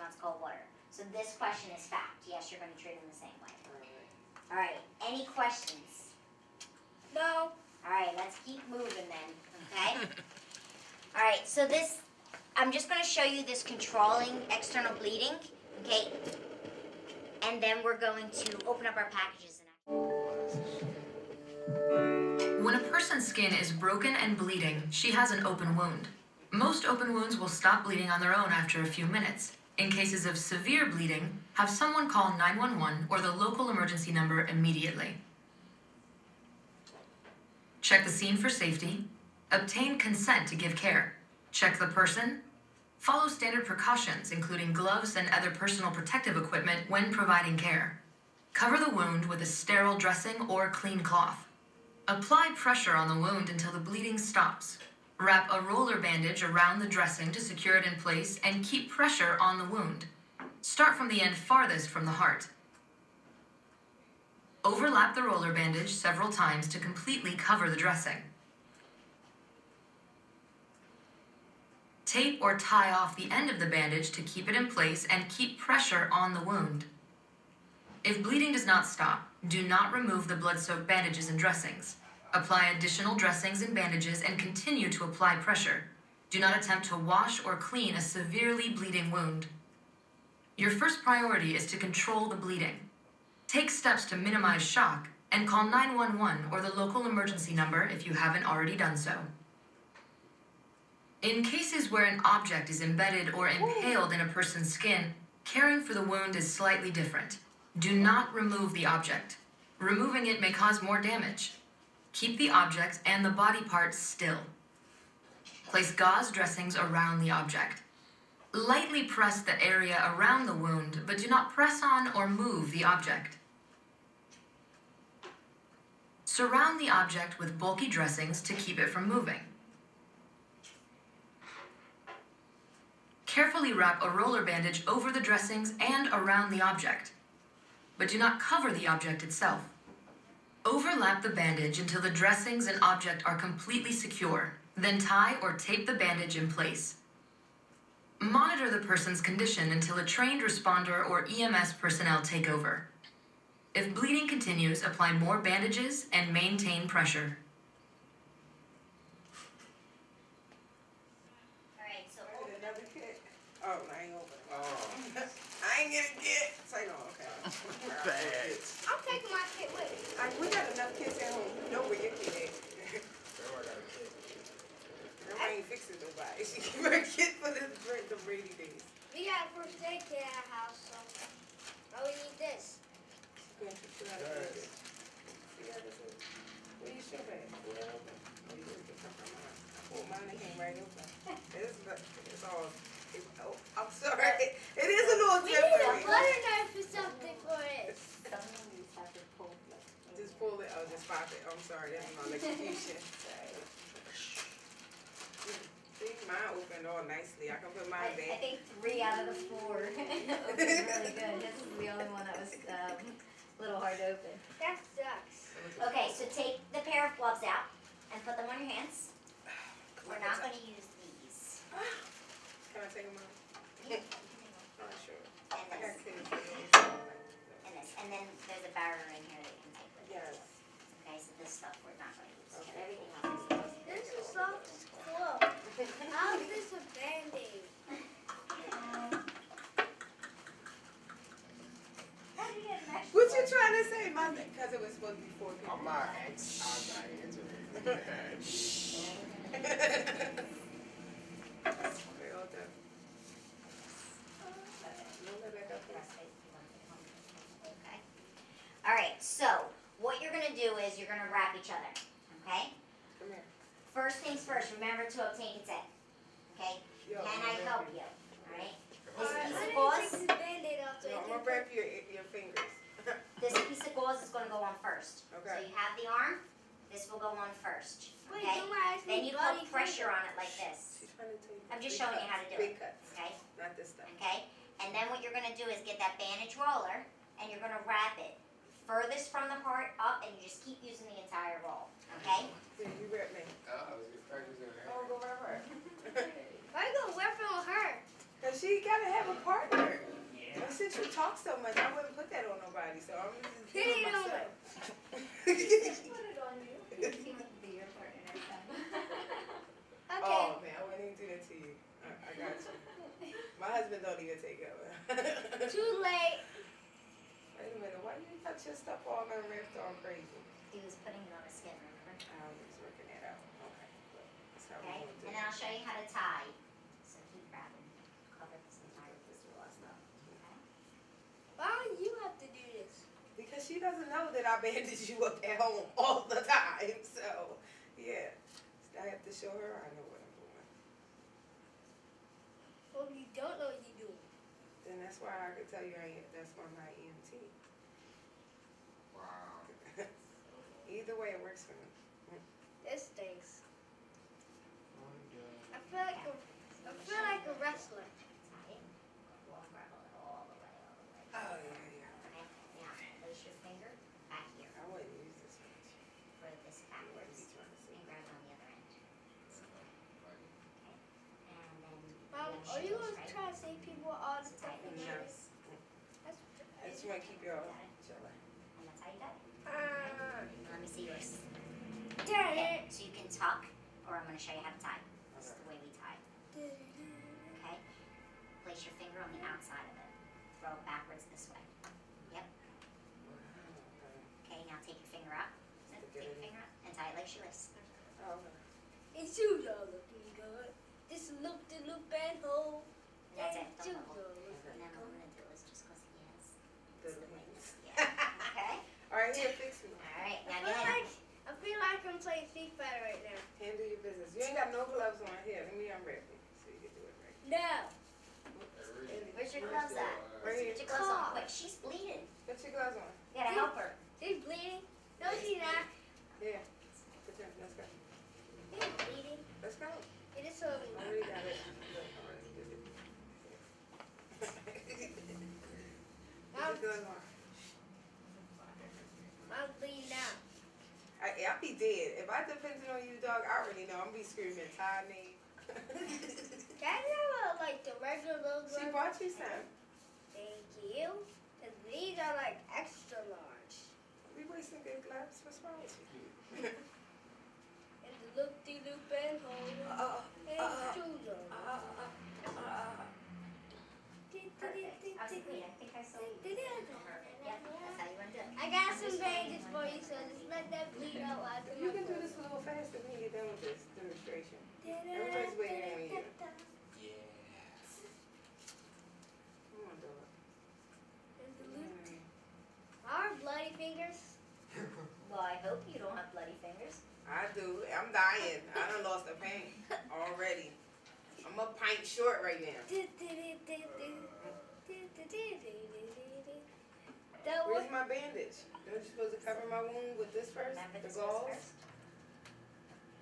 astronauts cold water. So this question is fact. Yes, you're going to treat them the same way. All right. Any questions? No. All right. Let's keep moving then. Okay. All right. So this, I'm just going to show you this controlling external bleeding. Okay. And then we're going to open up our packages. When a person's skin is broken and bleeding, she has an open wound. Most open wounds will stop bleeding on their own after a few minutes. In cases of severe bleeding, have someone call 911 or the local emergency number immediately. Check the scene for safety. Obtain consent to give care. Check the person. Follow standard precautions, including gloves and other personal protective equipment when providing care. Cover the wound with a sterile dressing or clean cloth. Apply pressure on the wound until the bleeding stops. Wrap a roller bandage around the dressing to secure it in place and keep pressure on the wound. Start from the end farthest from the heart. Overlap the roller bandage several times to completely cover the dressing. Tape or tie off the end of the bandage to keep it in place and keep pressure on the wound. If bleeding does not stop, do not remove the blood-soaked bandages and dressings. Apply additional dressings and bandages and continue to apply pressure. Do not attempt to wash or clean a severely bleeding wound. Your first priority is to control the bleeding. Take steps to minimize shock and call 911 or the local emergency number if you haven't already done so. In cases where an object is embedded or impaled in a person's skin, caring for the wound is slightly different. Do not remove the object. Removing it may cause more damage. Keep the object and the body parts still. Place gauze dressings around the object. Lightly press the area around the wound, but do not press on or move the object. Surround the object with bulky dressings to keep it from moving. Carefully wrap a roller bandage over the dressings and around the object, but do not cover the object itself. Overlap the bandage until the dressings and object are completely secure, then tie or tape the bandage in place. Monitor the person's condition until a trained responder or EMS personnel take over. If bleeding continues, apply more bandages and maintain pressure. Alright, so Another kit? Oh, I ain't open. Oh. I ain't gonna get. Say no, okay. Bad. I'm taking my kit with me. We got enough kids at home. You know where your kid is. Grandma ain't fixing nobody. She keep her kid for the rainy days. We got a first aid kit at our house, so all we need this. Where you show that? Oh, mine came right open. It's all. Oh, I'm sorry. It is a little We need a different. butter knife or something for it. Just pull it. Oh, just pop it. I'm sorry. That's my electrocution. See, mine opened all nicely. I can put mine I back. think 3 out of the 4 opened really good. This is the only one that was a little hard to open. That sucks. Okay, so take the pair of gloves out and put them on your hands. We're not going to use these. Can I take them out? Yeah. Oh, sure. And I got this. kids. And this. And then there's a barrier in here that you can take with you. Yes. Okay, so this stuff we're not going to use. Okay. Everything else is supposed to be. This is soft as glue. How is this a Band-Aid? What you trying to say, my thing? Because it was supposed to be 4 people. I'm not answering. Okay, all done. No, let that go first. Okay. All right, so what you're going to do is you're going to wrap each other. Okay? Come here. First things first, remember to obtain consent. Okay? Yo, Can I help you? All right? This Alright, piece I of didn't gauze, take this Band-Aid off so No, I I'm can gonna wrap your fingers. this piece of gauze is going to go on first. So Okay. you have the arm. This will go on first. Wait, Okay? don't worry, I Then need you bloody put pressure finger. on it like this. She's trying to tell you. I'm just big showing you cuts, how to do big it. cuts. Okay? Not this stuff. Okay? And then what you're going to do is get that bandage roller and you're going to wrap it furthest from the heart up and you just keep using the entire roll. Okay? Yeah, you wrap me. I was just practicing Oh, go wrap her. Why you gonna wrap it on her? Cause she gotta have a partner. Since you talk so much, I wouldn't put that on nobody, so I'm just Put doing it on myself. Put it on you. You want to be your partner next time. Okay. Oh man, I wouldn't even do that to you. I got you. My husband don't even take over. Too late. Wait a minute, why you got your stuff all unwrapped all crazy? He was putting it on a skin, remember? I was just working that out. Okay. That's how Okay, we're gonna do and then I'll show you how to tie. So keep grabbing, cover this entire pistol up. Okay. Why don't you have to do this? Because she doesn't know that I bandage you up at home all the time. So, yeah. I have to show her I know what I'm doing. Well, you don't know what you're doing. Then that's why I could tell you that's why I'm not EMT. Wow. Either way, it works for me. This stinks. Oh, I feel like a wrestler. Tie it. We'll unravel it all the way. Oh, yeah. Okay, now place your finger back here I wouldn't use this much. for this What backwards are you trying to say? and grab it on the other end. And then Mom, you are you shingles, gonna right? try to save people all the time? No. That's, I just want to keep you all chilling. And that's how you got it. uh, Let me see yours. darn Okay, it. so you can tuck, or I'm going to show you how to tie. This is the way we tie. Okay? Place your finger on the outside of it. Throw it backwards this way. Yep. Okay, now take your finger out. Take your finger out and tie it like shoelace. Oh, okay. It's shoes are looking good. This loop the loop and hole. And that's it. And Don't shoes level. are looking And then what I'm good. going to do is just because he has Good the wings. wings. Yeah. Okay? All right, here, fix me. Alright, I now go feel ahead. like I'm playing Street Fighter right now. Handle your business. You ain't got no gloves on here. Let me unwrap it so you can do it right. No. Where's your gloves at? Right here. Put your gloves on Car. quick. She's bleeding. Put your gloves on. You gotta help her. She's bleeding. No, she's not. Yeah. Put them. Let's go. She's bleeding. Let's go. It is so. I already got it. Look, I already did it. Put your gloves on. I'm bleeding out. I'll be dead. If I depended on you, dog, I already know. I'm gonna be screaming, tie me. Can I have like the regular little She gloves? bought you some. Thank you. Cause these are like extra large. We wasting good gloves. What's wrong with you? And the loop de loop and hole. And shoes are. Perfect. I was wait, I think I saw you. Perfect. Yep, that's how you want to do it. I got some bandages for you, so just let that bleed out while I do You my can do this a little faster when you get done with this demonstration. Everybody's waiting on you. Yeah. Come on, dog. And the loop. Our bloody fingers. Well, I hope you don't have bloody fingers. I do. I'm dying. I done lost a paint already. I'm a pint short right now. That Where's was my bandage? Don't you supposed to cover my wound with this first? Remember The this goes gauze? first.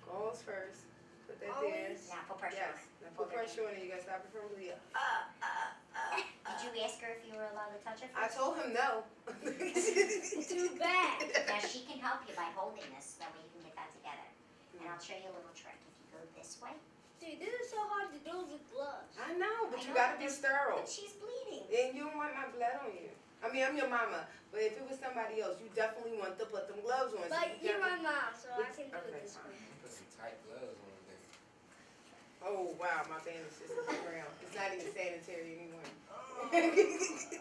Gauze first. Put that there. Always. Now put pressure Yes. on it. Now Hold put her pressure on it. You gotta stop it from bleeding. Did you ask her if you were allowed to touch her I first? told him no. too bad. Now she can help you by holding this, that way you can get that together. And I'll show you a little trick. If you go this way, Dude, this is so hard to do with gloves. I know, but I you know, gotta but be there's- sterile. but she's bleeding. And you don't want my blood on you. I mean, I'm your mama, but if it was somebody else, you definitely want to put them gloves on. So But you you're my definitely- mom, so I can do it Okay, this fine. way. Put some tight gloves on there. Oh wow, my bandage just hit the ground. It's not even sanitary anymore.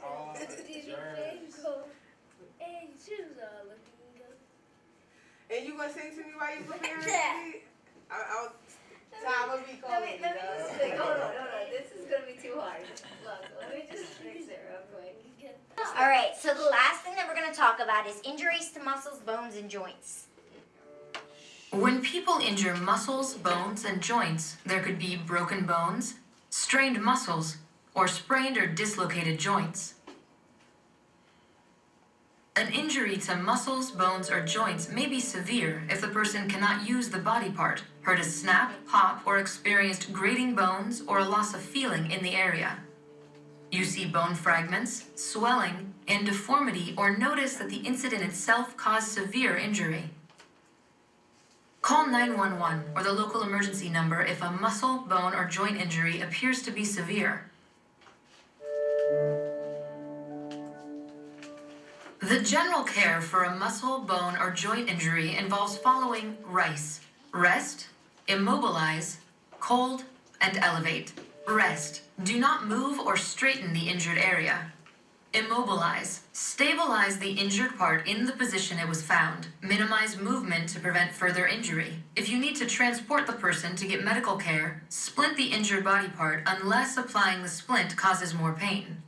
Oh, Did you germs. go? And your shoes are looking good. And you gonna sing to me while you preparing? Yeah. I'll Tom will be calling Let me you, just dog. think. Hold on. This is gonna be too hard. Look, let me just fix it real quick. All right, so the last thing that we're going to talk about is injuries to muscles, bones, and joints. When people injure muscles, bones, and joints, there could be broken bones, strained muscles, or sprained or dislocated joints. An injury to muscles, bones, or joints may be severe if the person cannot use the body part, hurt a snap, pop, or experienced grating bones or a loss of feeling in the area. You see bone fragments, swelling, and deformity, or notice that the incident itself caused severe injury. Call 911 or the local emergency number if a muscle, bone, or joint injury appears to be severe. The general care for a muscle, bone, or joint injury involves following RICE: rest, immobilize, cold, and elevate. Rest. Do not move or straighten the injured area. Immobilize. Stabilize the injured part in the position it was found. Minimize movement to prevent further injury. If you need to transport the person to get medical care, splint the injured body part unless applying the splint causes more pain.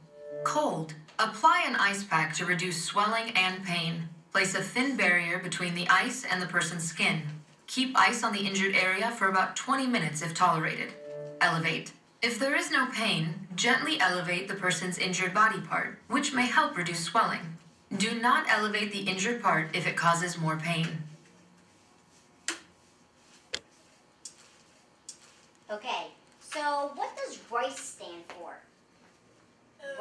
Cold. Apply an ice pack to reduce swelling and pain. Place a thin barrier between the ice and the person's skin. Keep ice on the injured area for about 20 minutes if tolerated. Elevate. If there is no pain, gently elevate the person's injured body part, which may help reduce swelling. Do not elevate the injured part if it causes more pain. Okay, so what does RICE stand for?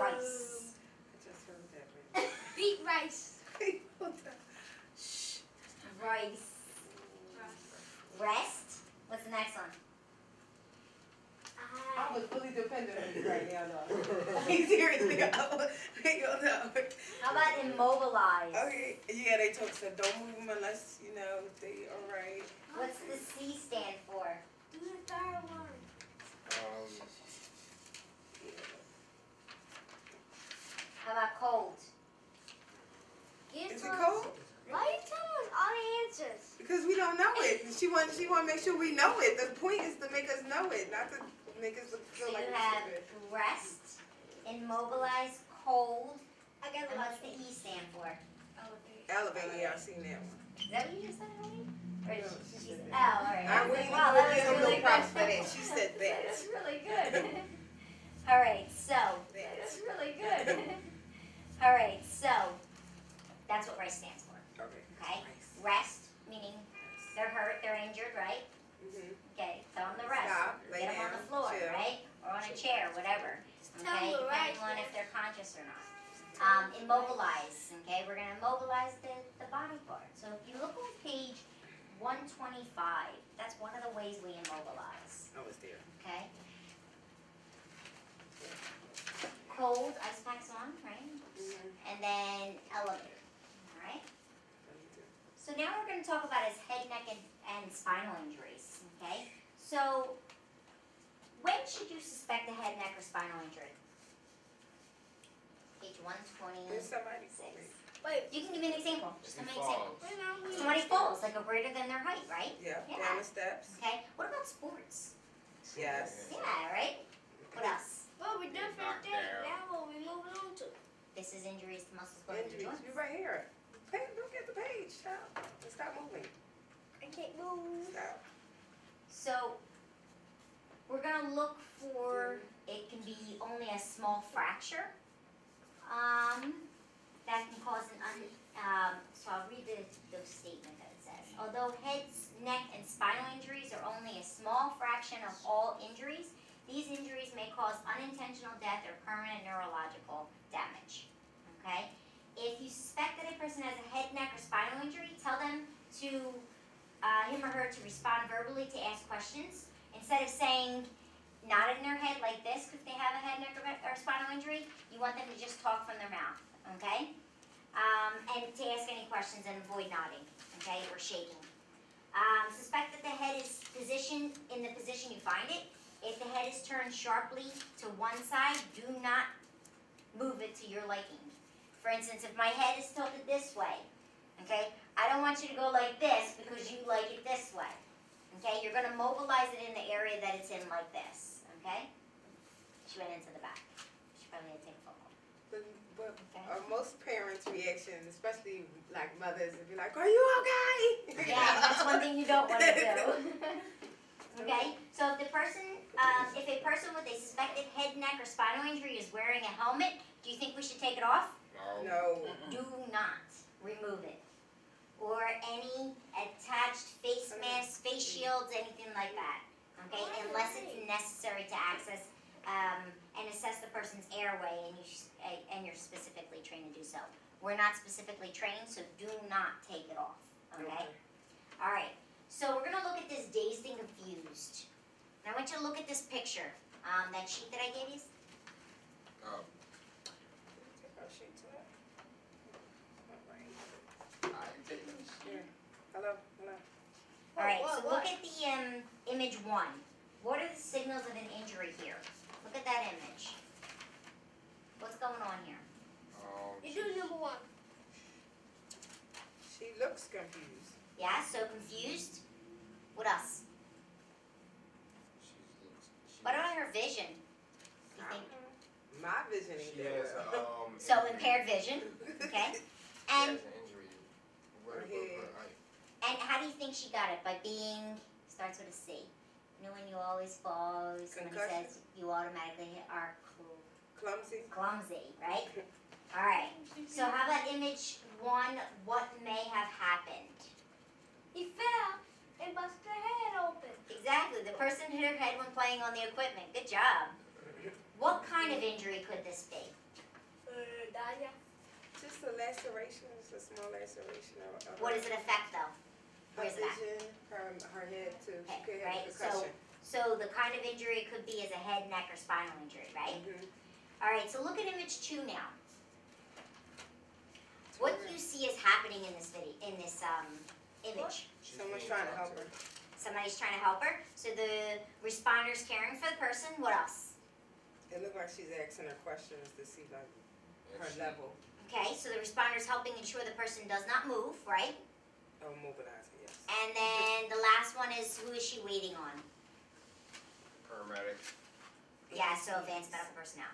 RICE. I just heard that. Beat rice. Shh. RICE. Rest. What's the next one? I was fully dependent on you right now, though. Like, seriously, I was, you know. How about immobilize? Okay, yeah, they told us that don't move them unless, you know, they are right. What's the C stand for? Do the third one. How about cold? Give Is it us- cold? Why are you telling us all the answers? Because we don't know it. She want to make sure we know it. The point is to make us know it, not to make us So feel you like we're have stupid. rest, immobilize, cold, I got and what's the E stand for? Elevate, yeah, I seen that one. Is that what you just said, honey? Or No, did she you said oh, that. all right. I wouldn't Wow, that give was them really no props good. for that. She said that. That's really good. All right, so, That's really good. all right, so that's what RICE stands for. Okay. Okay. Nice. Rest, meaning they're hurt, they're injured, right? Mhm. Okay, tell them to rest. Stop, lay Get them on down, the floor, chill. right? Or on a chair, whatever. tell Okay, them to depending rest, on yeah. if they're conscious or not. Immobilize, okay? We're gonna immobilize the body part. So if you look on page 125, that's one of the ways we immobilize, I was there. okay? Cold, ice packs on, right? And then elevate, all right? So now we're gonna talk about his head, neck, and spinal injuries, okay? So, when should you suspect a head, neck, or spinal injury? Page 126. There's somebody for me. Wait, You can give me an example, just tell me an example. wait, now we. Somebody falls, like a greater than their height, right? Yeah, Yeah. down the steps. Okay, what about sports? Yes. Yeah, right? What else? Well, we done Knocked finished that. down. Now what we moving on to? This is injuries to muscles, bones, and Injuries. joints. You're right here. Hey, look at the page. Stop. Stop moving. I can't move. Stop. So, we're gonna look for, it can be only a small fracture. That can cause so I'll read the statement that it says. Although head, neck, and spinal injuries are only a small fraction of all injuries, these injuries may cause unintentional death or permanent neurological damage. Okay? If you suspect that a person has a head, neck, or spinal injury, tell them to, him or her to respond verbally to ask questions. Instead of saying, nodding their head like this, if they have a head, neck, or spinal injury, you want them to just talk from their mouth, okay? And to ask any questions and avoid nodding, okay, or shaking. Suspect that the head is positioned in the position you find it. If the head is turned sharply to one side, do not move it to your liking. For instance, if my head is tilted this way, okay, I don't want you to go like this because you like it this way. Okay, you're going to mobilize it in the area that it's in like this, okay? She went into the back. She probably had to take a phone call. But Okay. most parents' reaction, especially like mothers, would be like, "Are you okay?" Yeah, that's one thing you don't want to do. Okay, so if a person with a suspected head, neck, or spinal injury is wearing a helmet, do you think we should take it off? No. Do not remove it. Or any attached face masks, face shields, anything like that. Okay, unless it's necessary to access and assess the person's airway, and you're specifically trained to do so. We're not specifically trained, so do not take it off. Okay. All right. So we're gonna look at this dazed and confused. And I want you to look at this picture. That sheet that I gave you. Hello. All right, What, so look at the image 1. What are the signals of an injury here? Look at that image. What's going on here? You do number 1. She looks confused. Yeah, so confused. What else? What about her vision? You think? My vision ain't She there. has So impaired vision, okay? And She has an injury right above her eye. and how do you think she got it? By being, starts with a C. You know when you always fall, somebody Concussion. says you automatically are Clumsy. clumsy, right? All right. So how about image 1? What may have happened? He fell and busted her head open. Exactly. The person hit her head when playing on the equipment. Good job. What kind of injury could this be? Daya. Just a laceration. It's a small laceration. What does it affect though? Her Where's that? vision, her head too. She Okay, could have right, a concussion. So the kind of injury it could be is a head, neck, or spinal injury, right? Mhm. All right, so look at image 2 now. What do you see is happening in this video, in this image? Someone's trying to help her. Somebody's trying to help her. So the responder's caring for the person. What else? It looked like she's asking her questions to see like her level. Okay, so the responder's helping ensure the person does not move, right? Oh, mobilizing, yes. And then the last one is who is she waiting on? Paramedic. Yeah, so advanced medical personnel.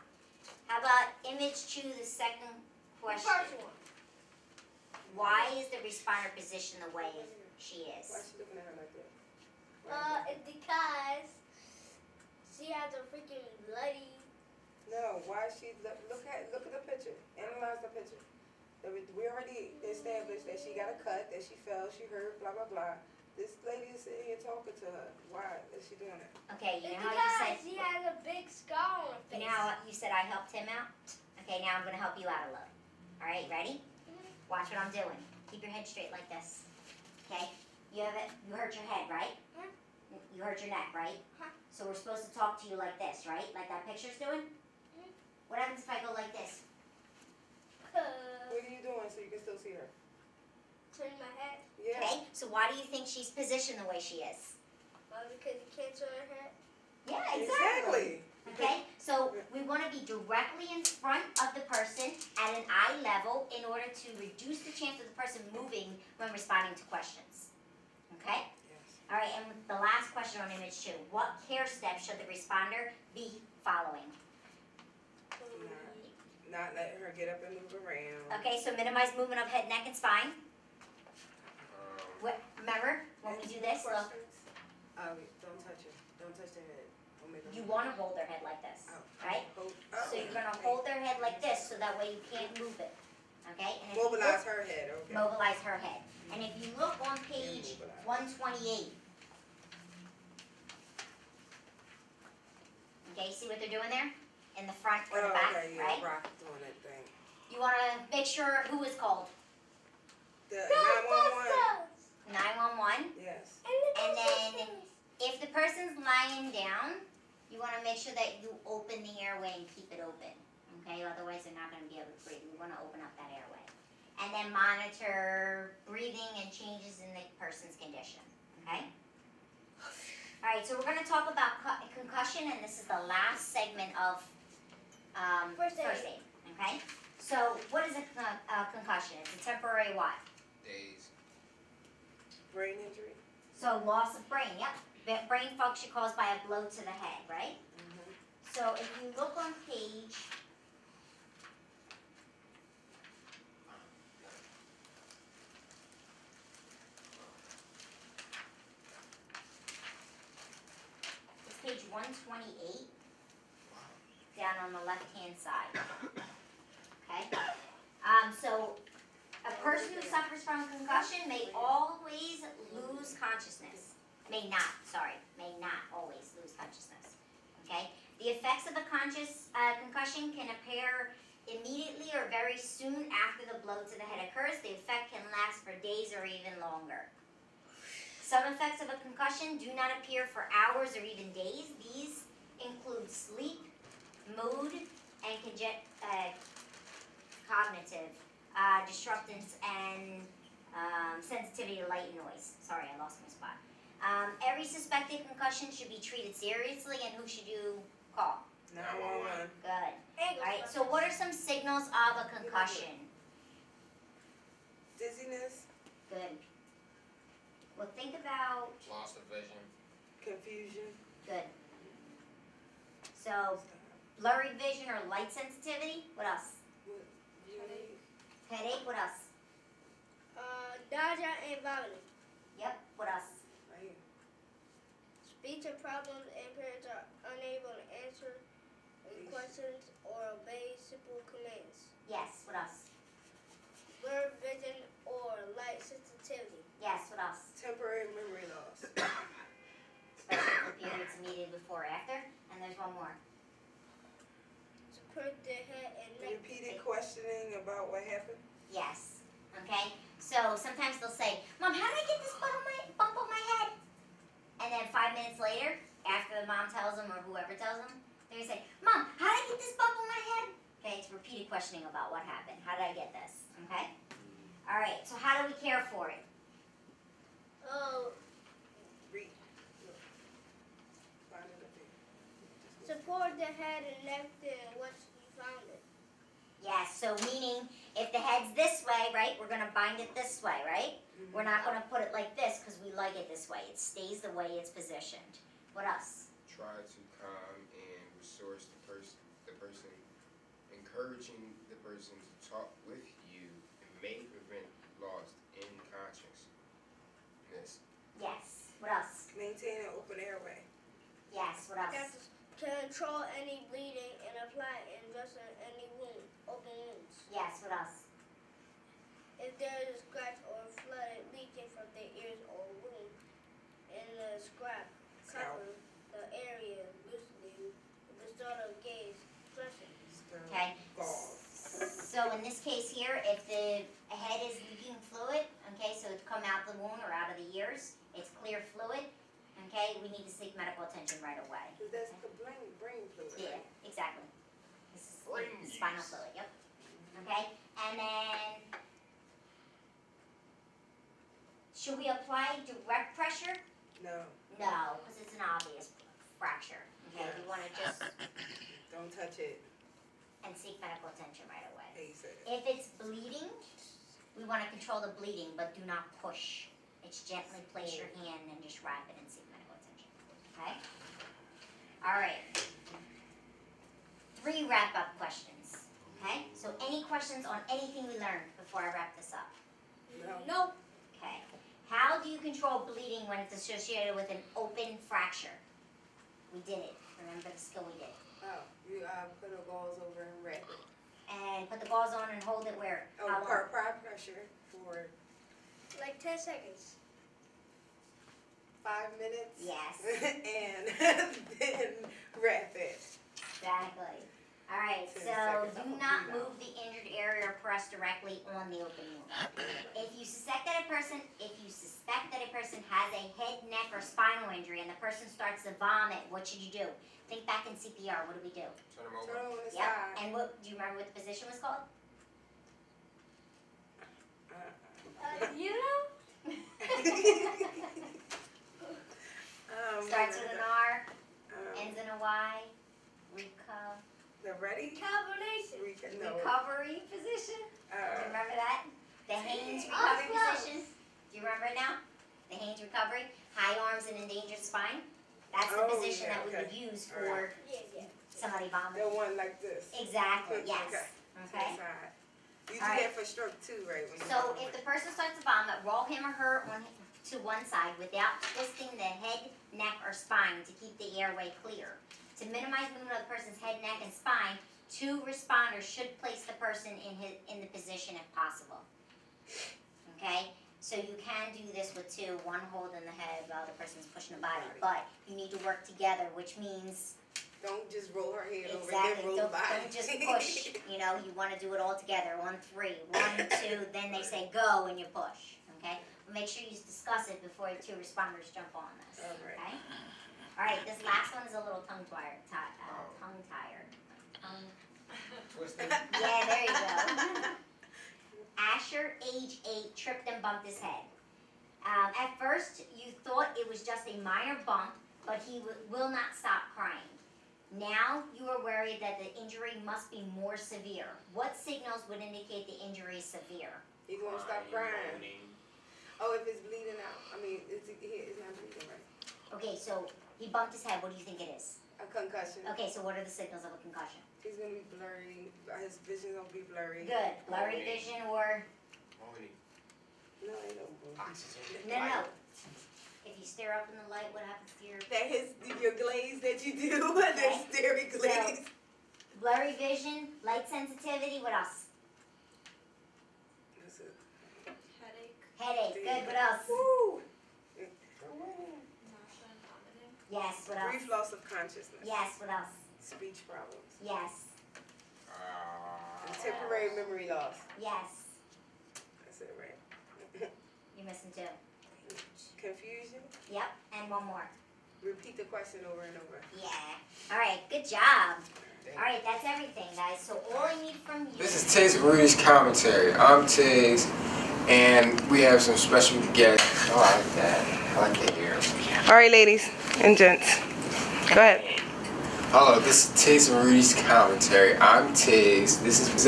How about image 2, the second The question? first one. Why is the responder positioned the way she Why is? is she looking at her like that? It's because she has a freaking bloody. No, why is she look at the picture. Analyze the picture. We already established that she got a cut, that she fell, she hurt, blah blah blah. This lady is sitting here talking to her. Why is she doing it? Okay, you It's know how you said, because she has a big scar on her face. you know how you said I helped him out? Okay, now I'm gonna help you out a little. All right, ready? Watch what I'm doing. Keep your head straight like this. Okay? You have it. You hurt your head, right? You hurt your neck, right? So we're supposed to talk to you like this, right? Like that picture's doing? What happens if I go like this? What are you doing so you can still see her? Turn my head. Yeah. Okay? So why do you think she's positioned the way she is? Because you can't turn her head. Yeah, Exactly. Okay, so we want to be directly in front of the person at an eye level in order to reduce the chance of the person moving when responding to questions. Okay? Yes. All right, and the last question on image 2. What care steps should the responder be following? Not letting her get up and move around. Okay, so minimize movement of head, neck, and spine. Remember, when we do this, look, Questions? Oh, don't touch her. Don't touch her head. Don't make her you move. want to hold their head like this, Oh. right? Hold, So you're going to hold their head like this so that way you can't move it. Okay? And if you Mobilize her head, okay. mobilize her head. And if you look on page Mobilize. 128, okay, see what they're doing there? In the front or the back, okay, yeah, right? Rock doing that thing. You want to make sure who is called. The 911. 911. Yes. And then if the person's lying down, you want to make sure that you open the airway and keep it open. Okay, otherwise they're not going to be able to breathe. We want to open up that airway. And then monitor breathing and changes in the person's condition. Okay? All right, so we're going to talk about concussion, and this is the last segment of First aid. Okay? So what is a concussion? It's a temporary what? Days. Brain injury. So loss of brain, yep. Brain function caused by a blow to the head, right? Mm-hmm. So if you look on page it's page 128, down on the left-hand side. Okay? So a person who suffers from concussion may always lose consciousness. May not always lose consciousness. Okay? The effects of a concussion can appear immediately or very soon after the blow to the head occurs. The effect can last for days or even longer. Some effects of a concussion do not appear for hours or even days. These include sleep, mood, and cognitive disruptance and sensitivity to light and noise. Sorry, I lost my spot. Every suspected concussion should be treated seriously, and who should you call? 911. Good. Alright, so what are some signals of a concussion? Dizziness, Good. Well, think about, Loss of vision. confusion. good. So, blurry vision or light sensitivity? What else? What you need? Headache? What else? Nausea and vomiting. Yep, what else? Right here. Speech and problems and parents are unable to answer questions or obey simple commands. Yes, what else? Blurred vision or light sensitivity. Yes, what else? Temporary memory loss. Especially for periods immediately before or after. And there's one more. Support the head and neck. Repeated questioning about what happened. Yes. Okay? So sometimes they'll say, Mom, how did I get this bump on my head? And then 5 minutes later, after the mom tells them or whoever tells them, they're going to say, Mom, how did I get this bump on my head? Okay, it's repeated questioning about what happened. How did I get this? Okay? All right, so how do we care for it? Oh, Read. Find it up here. support the head and neck and once you found it. Yes, so meaning if the head's this way, right, we're going to bind it this way, right? We're not going to put it like this because we like it this way. It stays the way it's positioned. What else? Try to calm and resource the person, encouraging the person to talk with you and may prevent loss in consciousness. Yes. What else? Maintain an open airway. Yes. What You have else? to control any bleeding and apply and dress any open wounds. Yes. What else? If there is a scratch or flood leaking from the ears or wound in the scrap, cover the area loosely with the sort of gauze dressing. Okay. Gauze. So in this case here, if the head is leaking fluid, okay, so it's come out the wound or out of the ears, it's clear fluid, okay, we need to seek medical attention right away. That's the brain fluid. Yeah, Right? exactly. This is Brain spinal use. fluid, yep. Okay, and then should we apply direct pressure? No, No, because it's an obvious fracture. Okay, we want to just don't touch it. and seek medical attention right away. ASAP. If it's bleeding, we want to control the bleeding, but do not push. It's gently place your hand and just wrap it and seek medical attention. Okay? All right. 3 wrap-up questions. Okay? So any questions on anything we learned before I wrap this up? No. Nope. Okay. How do you control bleeding when it's associated with an open fracture? We did it. Remember the skill we did. Oh, you put the gauze over and wrap it. And put the gauze on and hold it where? Oh, How long? prime pressure for Like 10 seconds. 5 minutes. Yes. And then wrap it. Exactly. All right, 10 so seconds, do I'm gonna not bleed out. move the injured area or press directly on the open wound. If you suspect that a person has a head, neck, or spinal injury and the person starts to vomit, what should you do? Think back in CPR. What do we do? Turn them Turn over. on the Yep. side. And what? Do you remember what the position was called? You know? Starts with an R, Um, ends in a Y. Recovery the ready? Combination. No. position. Do you remember that? The Haynes recovery close. position. Do you remember it now? The Haynes recovery, high arms and endangered spine. That's the Oh, position yeah, that we would okay. use All for right. Yeah. somebody The vomiting. one like this. Exactly. Okay. Yes. To the Okay. side. You do All right. that for stroke too, right? When you So vomit. if the person starts to vomit, roll him or her to one side without twisting the head, neck, or spine to keep the airway clear. To minimize movement of the person's head, neck, and spine, 2 responders should place the person in the position if possible. Okay? So you can do this with 2, one holding the head while the person's pushing the body. But you need to work together, which means Don't just roll her head over and exactly, then roll the body. don't just push. You know, you want to do it all together on 3. 1, 2, then they say go and you push. Okay? Make sure you discuss it before the 2 responders jump on this. All right. Okay? All right, this last one is a little tongue-tired. Tongue-tired. Twisting. Yeah, there you go. Asher, age 8, tripped and bumped his head. At first, you thought it was just a minor bump, but he will not stop crying. Now, you are worried that the injury must be more severe. What signals would indicate the injury is severe? He gonna stop crying. Oh, if it's bleeding out. I mean, it's not bleeding, right? Okay, so he bumped his head. What do you think it is? A concussion. Okay, so what are the signals of a concussion? He's gonna be blurry. His vision gonna be blurry. Good. Blurry vision or... No, ain't no blue. Oxygen. No. If you stare up in the light, what happens to your... That your glaze that you do. That stary glaze. Blurry vision, light sensitivity, what else? That's it. Headache. Headache. Good. What else? Woo! Nausea and vomiting. Yes. What else? Brief loss of consciousness. Yes. What else? Speech problems. Yes. And temporary memory loss. Yes. That's it, right? You're missing 2. Confusion. Yep. And one more. Repeat the question over and over. Yeah. All right. Good job. All right. That's everything, guys. So all I need from you... This is Tiggs and Rudis commentary. I'm Tiggs, and we have some special guests. Oh, I like that. I like that here. All right, ladies and gents. Go ahead. Hello, this is Tiggs and Rudis commentary. I'm Tiggs. This is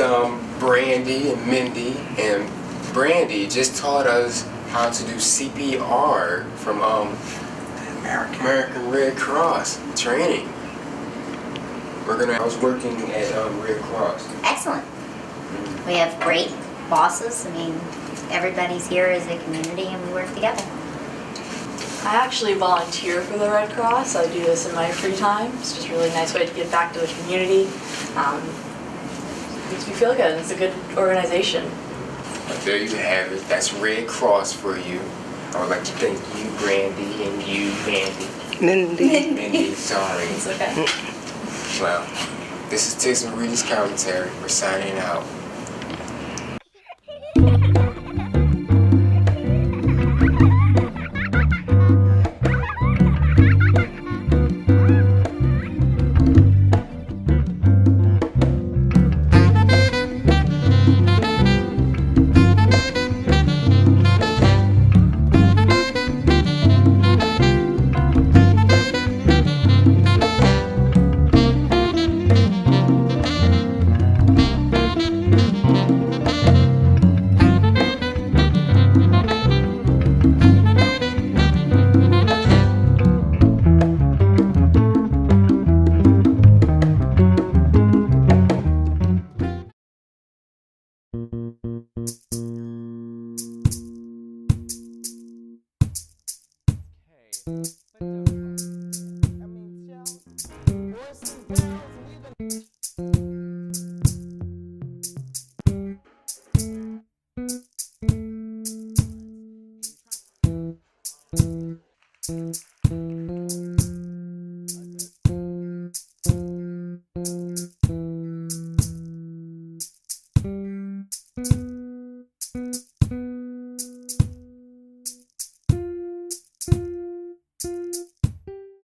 Brandy and Mindy, and Brandy just taught us how to do CPR from American Red Cross training. I was working at Red Cross. Excellent. We have great bosses. I mean, everybody's here as a community and we work together. I actually volunteer for the Red Cross. I do this in my free time. It's just a really nice way to give back to the community. Makes me feel good. It's a good organization. There you have it. That's Red Cross for you. I would like to thank you, Brandy, and you, Mandy. Mindy, sorry. It's okay. Well, this is Tiggs and Rudis commentary. We're signing out.